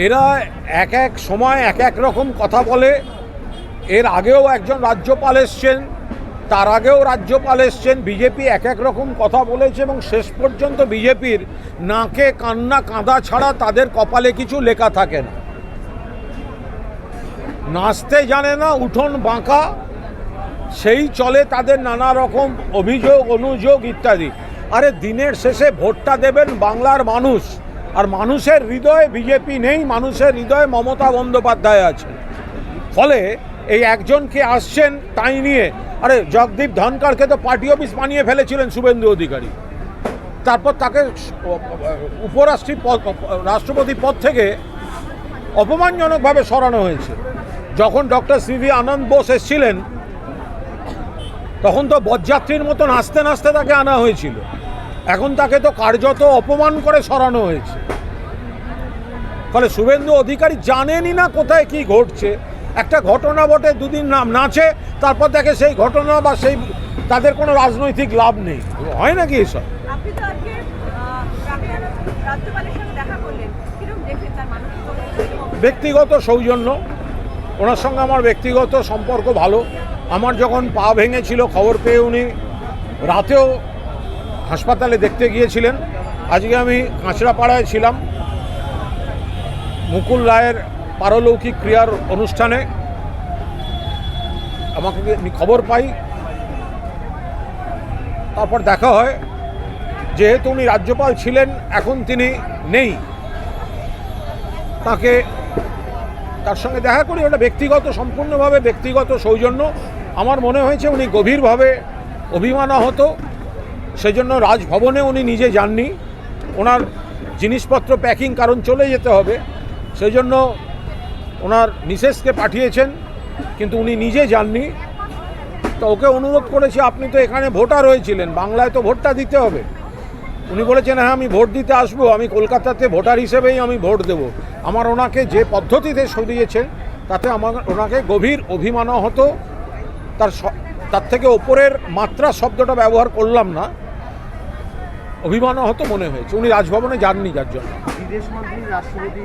এরা এক এক সময় এক এক রকম কথা বলে। এর আগেও একজন রাজ্যপাল এসছেন, তার আগেও রাজ্যপাল এসছেন, বিজেপি এক এক রকম কথা বলেছে এবং শেষ পর্যন্ত বিজেপির নাকে কান্না কাঁদা ছাড়া তাদের কপালে কিছু লেখা থাকে না। নাচতে জানে না, উঠোন বাঁকা, সেই চলে তাদের নানা রকম অভিযোগ অনুযোগ ইত্যাদি। আরে দিনের শেষে ভোটটা দেবেন বাংলার মানুষ, আর মানুষের হৃদয়ে বিজেপি নেই, মানুষের হৃদয়ে মমতা বন্দ্যোপাধ্যায় আছেন। ফলে এই একজনকে আসছেন তাই নিয়ে, আরে জগদীপ ধনকরকে তো পার্টি অফিস বানিয়ে ফেলেছিলেন শুভেন্দু অধিকারী, তারপর তাকে রাষ্ট্রপতি পদ থেকে অপমানজনকভাবে সরানো হয়েছে। যখন ডক্টর সিভি আনন্দ বোস এসেছিলেন তখন তো বরযাত্রীর মতো নাচতে নাচতে তাকে আনা হয়েছিল, এখন তাকে তো কার্যত অপমান করে সরানো হয়েছে। ফলে শুভেন্দু অধিকারী জানেনই না কোথায় কি ঘটছে। একটা ঘটনা বটে, দুদিন নাচে, তারপর দেখে সেই ঘটনা বা সেই তাদের কোনো রাজনৈতিক লাভ নেই। হয় নাকি এসব? ব্যক্তিগত সৌজন্য, ওনার সঙ্গে আমার ব্যক্তিগত সম্পর্ক ভালো। আমার যখন পা ভেঙেছিল খবর পেয়ে উনি রাতেও হাসপাতালে দেখতে গিয়েছিলেন। আজকে আমি কাঁচরাপাড়ায় ছিলাম মুকুল রায়ের পারলৌকিক ক্রিয়ার অনুষ্ঠানে, আমাকে খবর পাই, তারপর দেখা হয়। যেহেতু উনি রাজ্যপাল ছিলেন, এখন তিনি নেই, তার সঙ্গে দেখা করি। ওটা ব্যক্তিগত, সম্পূর্ণভাবে ব্যক্তিগত সৌজন্য। আমার মনে হয়েছে উনি গভীরভাবে অভিমানাহত, সেজন্য রাজভবনে উনি নিজে যাননি। ওনার জিনিসপত্র প্যাকিং, কারণ চলে যেতে হবে, সেই জন্য ওনার মিসেসকে পাঠিয়েছেন, কিন্তু উনি নিজে যাননি। তো ওকে অনুরোধ করেছি, আপনি তো এখানে ভোটার হয়েছিলেন, বাংলায় তো ভোটটা দিতে হবে। উনি বলেছেন, হ্যাঁ আমি ভোট দিতে আসবো, আমি কলকাতাতে ভোটার হিসেবেই আমি ভোট দেব। আমার ওনাকে যে পদ্ধতিতে সরিয়েছে তাতে ওনাকে গভীর অভিমানাহত, তার থেকে ওপরের মাত্রা শব্দটা ব্যবহার করলাম না, অভিমানাহত মনে হয়েছে। উনি রাজভবনে যাননি, যার জন্য। বিদেশমন্ত্রী রাষ্ট্রপতি